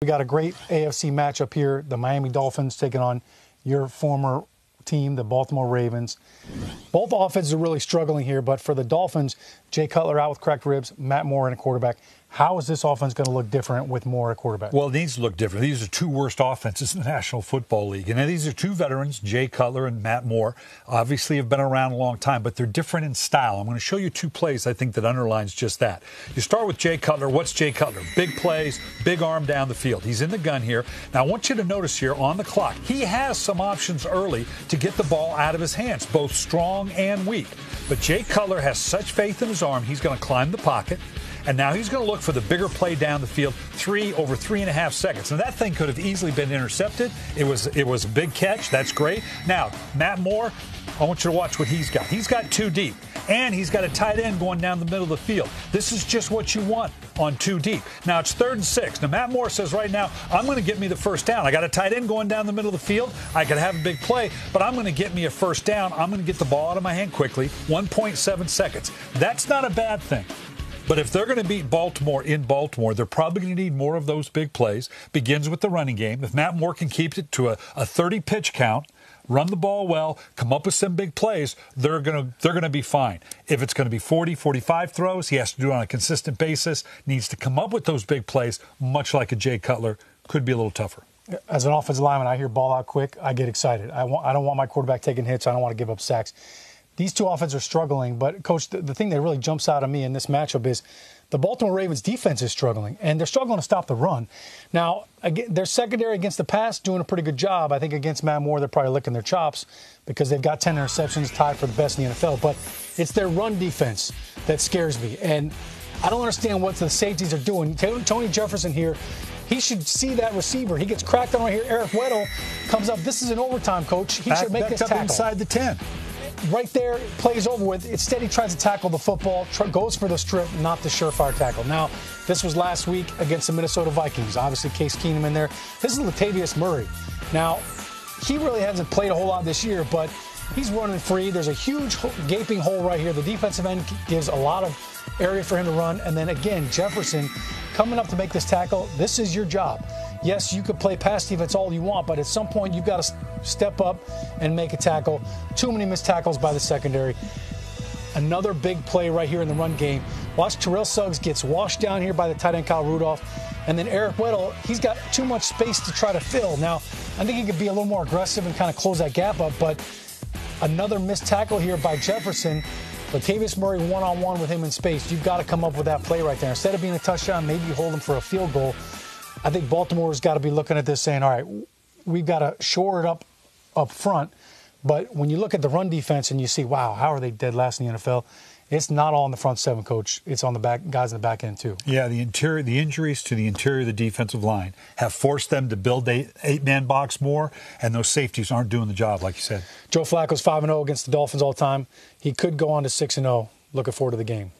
We got a great AFC matchup here. The Miami Dolphins taking on your former team, the Baltimore Ravens. Both offenses are really struggling here, but for the Dolphins, Jay Cutler out with cracked ribs, Matt Moore in a quarterback. How is this offense going to look different with Moore at quarterback? Well, it needs to look different. These are two worst offenses in the National Football League. And these are two veterans, Jay Cutler and Matt Moore, obviously have been around a long time, but they're different in style. I'm going to show you two plays I think that underlines just that. You start with Jay Cutler. What's Jay Cutler? Big plays, big arm down the field. He's in the gun here. Now, I want you to notice here on the clock, he has some options early to get the ball out of his hands, both strong and weak. But Jay Cutler has such faith in his arm, he's going to climb the pocket. And now he's going to look for the bigger play down the field, over 3.5 seconds. And that thing could have easily been intercepted. It was a big catch. That's great. Now, Matt Moore, I want you to watch what he's got. He's got two deep, and he's got a tight end going down the middle of the field. This is just what you want on two deep. Now, it's 3rd and 6. Now, Matt Moore says right now, I'm going to get me the first down. I got a tight end going down the middle of the field. I could have a big play, but I'm going to get me a first down. I'm going to get the ball out of my hand quickly, 1.7 seconds. That's not a bad thing. But if they're going to beat Baltimore in Baltimore, they're probably going to need more of those big plays. Begins with the running game. If Matt Moore can keep it to a 30-pitch count, run the ball well, come up with some big plays, they're going to be fine. If it's going to be 40, 45 throws, he has to do it on a consistent basis, needs to come up with those big plays, much like a Jay Cutler. Could be a little tougher. As an offensive lineman, I hear ball out quick, I get excited. I don't want my quarterback taking hits. I don't want to give up sacks. These two offenses are struggling, but, Coach, the thing that really jumps out at me in this matchup is the Baltimore Ravens defense is struggling, and they're struggling to stop the run. Now, again, their secondary against the pass doing a pretty good job. I think against Matt Moore, they're probably licking their chops because they've got 10 interceptions, tied for the best in the NFL. But it's their run defense that scares me, and I don't understand what the safeties are doing. Tony Jefferson here, he should see that receiver. He gets cracked on right here. Eric Weddle comes up. This is an overtime, Coach. He should make this tackle. Inside the 10. Right there, plays over with. Instead, he tries to tackle the football, goes for the strip, not the surefire tackle. Now, this was last week against the Minnesota Vikings. Obviously, Case Keenum in there. This is Latavius Murray. Now, he really hasn't played a whole lot this year, but he's running free. There's a huge gaping hole right here. The defensive end gives a lot of area for him to run. And then, again, Jefferson coming up to make this tackle. This is your job. Yes, you could play pass defense all you want, but at some point you've got to step up and make a tackle. Too many missed tackles by the secondary. Another big play right here in the run game. Watch Terrell Suggs gets washed down here by the tight end Kyle Rudolph. And then Eric Weddle, he's got too much space to try to fill. Now, I think he could be a little more aggressive and kind of close that gap up, but another missed tackle here by Jefferson. Latavius Murray one-on-one with him in space. You've got to come up with that play right there. Instead of being a touchdown, maybe you hold him for a field goal. I think Baltimore's got to be looking at this saying, all right, we've got to shore it up front. But when you look at the run defense and you see, wow, how are they dead last in the NFL? It's not all in the front seven, Coach. It's on the back guys in the back end, too. Yeah, the injuries to the interior of the defensive line have forced them to build eight-man box more, and those safeties aren't doing the job, like you said. Joe Flacco's 5-0 against the Dolphins all time. He could go on to 6-0. Looking forward to the game.